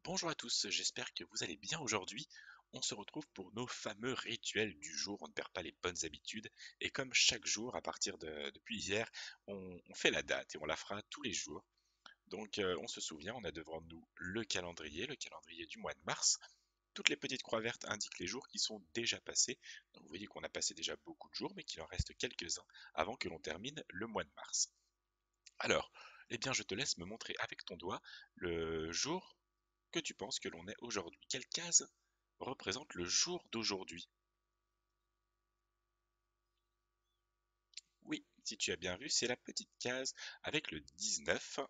Bonjour à tous, j'espère que vous allez bien aujourd'hui. On se retrouve pour nos fameux rituels du jour, on ne perd pas les bonnes habitudes. Et comme chaque jour, depuis hier, on fait la date et on la fera tous les jours. Donc on se souvient, on a devant nous le calendrier du mois de mars. Toutes les petites croix vertes indiquent les jours qui sont déjà passés. Donc vous voyez qu'on a passé déjà beaucoup de jours, mais qu'il en reste quelques-uns avant que l'on termine le mois de mars. Alors, eh bien je te laisse me montrer avec ton doigt le jour que tu penses que l'on est aujourd'hui. Quelle case représente le jour d'aujourd'hui? Oui, si tu as bien vu, c'est la petite case avec le 19.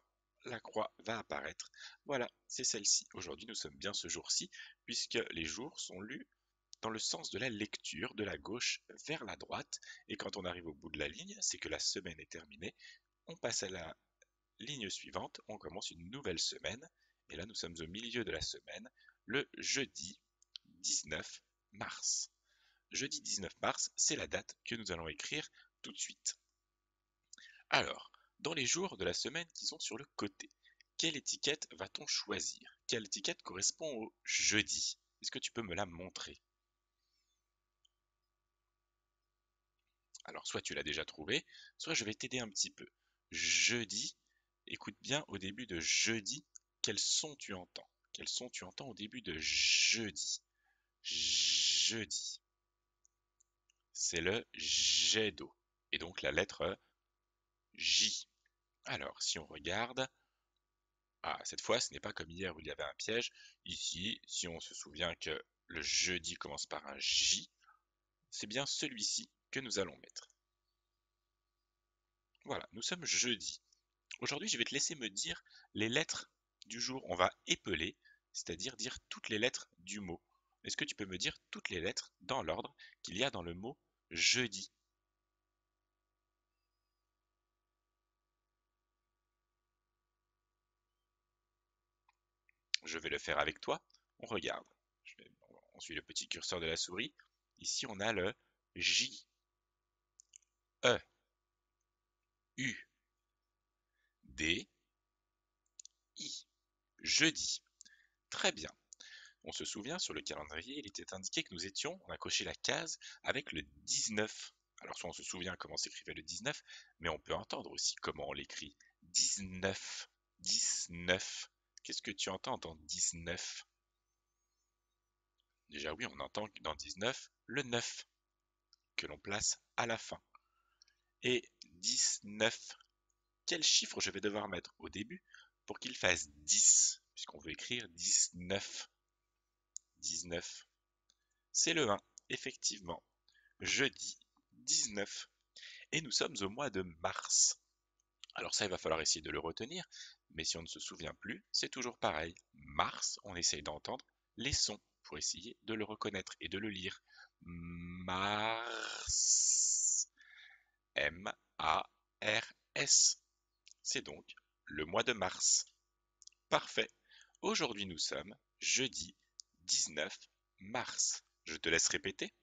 La croix va apparaître. Voilà, c'est celle-ci. Aujourd'hui, nous sommes bien ce jour-ci, puisque les jours sont lus dans le sens de la lecture, de la gauche vers la droite. Et quand on arrive au bout de la ligne, c'est que la semaine est terminée. On passe à la ligne suivante, on commence une nouvelle semaine. Et là, nous sommes au milieu de la semaine, le jeudi 19 mars. Jeudi 19 mars, c'est la date que nous allons écrire tout de suite. Alors, dans les jours de la semaine qui sont sur le côté, quelle étiquette va-t-on choisir? Quelle étiquette correspond au jeudi? Est-ce que tu peux me la montrer? Alors, soit tu l'as déjà trouvé, soit je vais t'aider un petit peu. Jeudi, écoute bien au début de jeudi, quel son tu entends? Quel son tu entends au début de jeudi? Jeudi, c'est le jet d'eau. Et donc la lettre J. Alors, si on regarde, cette fois, ce n'est pas comme hier où il y avait un piège. Ici, si on se souvient que le jeudi commence par un J, c'est bien celui-ci que nous allons mettre. Voilà, nous sommes jeudi. Aujourd'hui, je vais te laisser me dire les lettres du jour. On va épeler, c'est-à-dire dire toutes les lettres du mot. Est-ce que tu peux me dire toutes les lettres dans l'ordre qu'il y a dans le mot jeudi? Je vais le faire avec toi. On regarde. On suit le petit curseur de la souris. Ici, on a le J, E, U, D, I. Jeudi. Très bien. On se souvient, sur le calendrier, il était indiqué que on a coché la case avec le 19. Alors soit on se souvient comment s'écrivait le 19, mais on peut entendre aussi comment on l'écrit. 19. 19. Qu'est-ce que tu entends dans 19? Déjà oui, on entend dans 19 le 9, que l'on place à la fin. Et 19, quel chiffre je vais devoir mettre au début pour qu'il fasse 10, puisqu'on veut écrire 19. 19. C'est le 1, effectivement. Jeudi 19. Et nous sommes au mois de mars. Alors ça, il va falloir essayer de le retenir, mais si on ne se souvient plus, c'est toujours pareil. Mars, on essaye d'entendre les sons pour essayer de le reconnaître et de le lire. Mars. M-A-R-S. C'est donc le mois de mars. Parfait. Aujourd'hui, nous sommes jeudi 19 mars. Je te laisse répéter.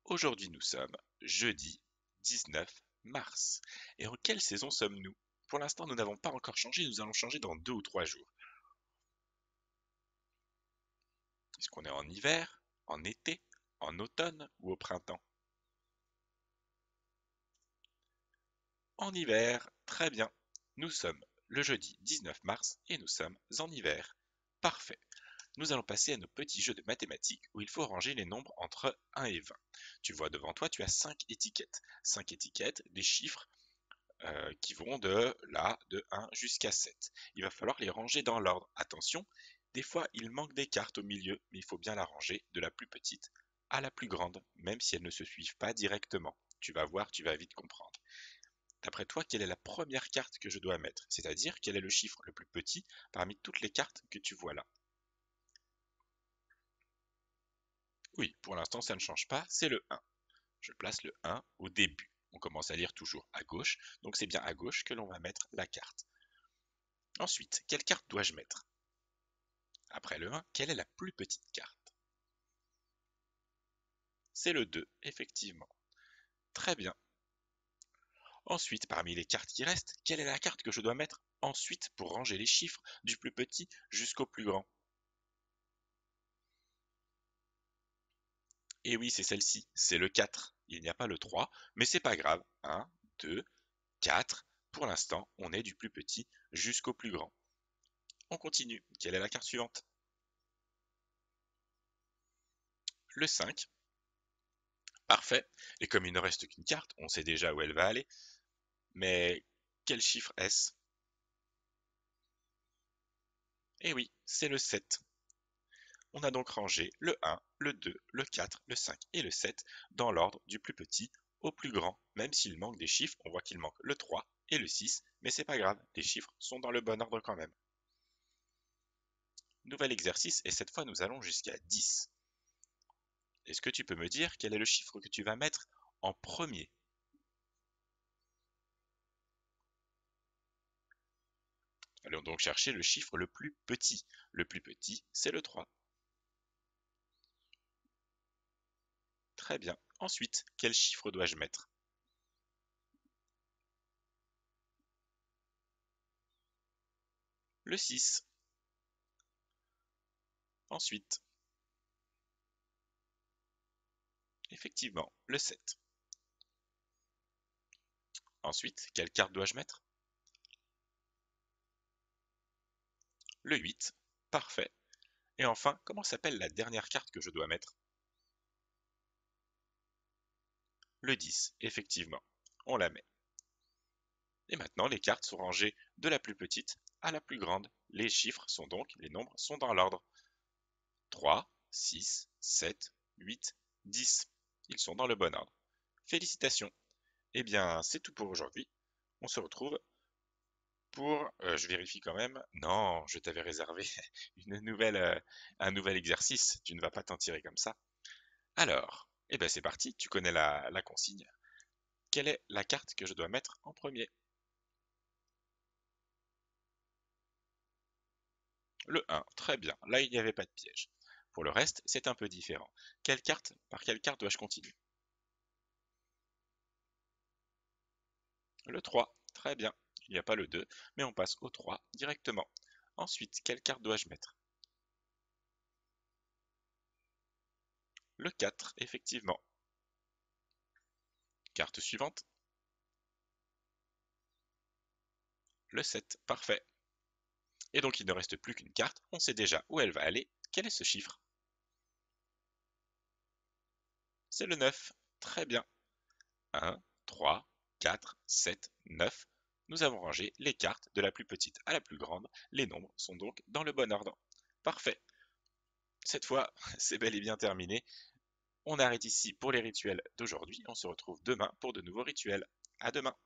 Aujourd'hui, nous sommes jeudi 19 mars. Et en quelle saison sommes-nous? Pour l'instant, nous n'avons pas encore changé, nous allons changer dans 2 ou 3 jours. Est-ce qu'on est en hiver, en été, en automne ou au printemps? En hiver, très bien. Nous sommes le jeudi 19 mars et nous sommes en hiver. Parfait. Nous allons passer à nos petits jeux de mathématiques où il faut ranger les nombres entre 1 et 20. Tu vois devant toi, tu as 5 étiquettes. 5 étiquettes, des chiffres qui vont de 1 jusqu'à 7. Il va falloir les ranger dans l'ordre. Attention, des fois il manque des cartes au milieu, mais il faut bien la ranger de la plus petite à la plus grande, même si elles ne se suivent pas directement. Tu vas voir, tu vas vite comprendre. D'après toi, quelle est la première carte que je dois mettre? C'est-à-dire, quel est le chiffre le plus petit parmi toutes les cartes que tu vois là? Oui, pour l'instant, ça ne change pas, c'est le 1. Je place le 1 au début. On commence à lire toujours à gauche, donc c'est bien à gauche que l'on va mettre la carte. Ensuite, quelle carte dois-je mettre? Après le 1, quelle est la plus petite carte? C'est le 2, effectivement. Très bien. Ensuite, parmi les cartes qui restent, quelle est la carte que je dois mettre ensuite pour ranger les chiffres du plus petit jusqu'au plus grand? Et oui, c'est celle-ci, c'est le 4. Il n'y a pas le 3, mais c'est pas grave. 1, 2, 4. Pour l'instant, on est du plus petit jusqu'au plus grand. On continue. Quelle est la carte suivante? Le 5. Parfait. Et comme il ne reste qu'une carte, on sait déjà où elle va aller. Mais quel chiffre est-ce? Eh oui, c'est le 7. On a donc rangé le 1, le 2, le 4, le 5 et le 7 dans l'ordre du plus petit au plus grand. Même s'il manque des chiffres, on voit qu'il manque le 3 et le 6, mais c'est pas grave, les chiffres sont dans le bon ordre quand même. Nouvel exercice, et cette fois nous allons jusqu'à 10. Est-ce que tu peux me dire quel est le chiffre que tu vas mettre en premier? Allons donc chercher le chiffre le plus petit. Le plus petit, c'est le 3. Très bien. Ensuite, quel chiffre dois-je mettre? Le 6. Ensuite, effectivement, le 7. Ensuite, quelle carte dois-je mettre? Le 8. Parfait. Et enfin, comment s'appelle la dernière carte que je dois mettre? Le 10, effectivement. On la met. Et maintenant, les cartes sont rangées de la plus petite à la plus grande. Les chiffres sont donc, les nombres sont dans l'ordre. 3, 6, 7, 8, 10. Ils sont dans le bon ordre. Félicitations. Eh bien, c'est tout pour aujourd'hui. On se retrouve pour, je vérifie quand même. Non, je t'avais réservé un nouvel exercice. Tu ne vas pas t'en tirer comme ça. Alors, eh ben c'est parti. Tu connais la consigne. Quelle est la carte que je dois mettre en premier? Le 1. Très bien. Là, il n'y avait pas de piège. Pour le reste, c'est un peu différent. Par quelle carte dois-je continuer? Le 3. Très bien. Il n'y a pas le 2, mais on passe au 3 directement. Ensuite, quelle carte dois-je mettre? Le 4, effectivement. Carte suivante. Le 7, parfait. Et donc il ne reste plus qu'une carte, on sait déjà où elle va aller. Quel est ce chiffre? C'est le 9. Très bien. 1, 3, 4, 7, 9. Nous avons rangé les cartes de la plus petite à la plus grande. Les nombres sont donc dans le bon ordre. Parfait. Cette fois, c'est bel et bien terminé. On arrête ici pour les rituels d'aujourd'hui. On se retrouve demain pour de nouveaux rituels. À demain.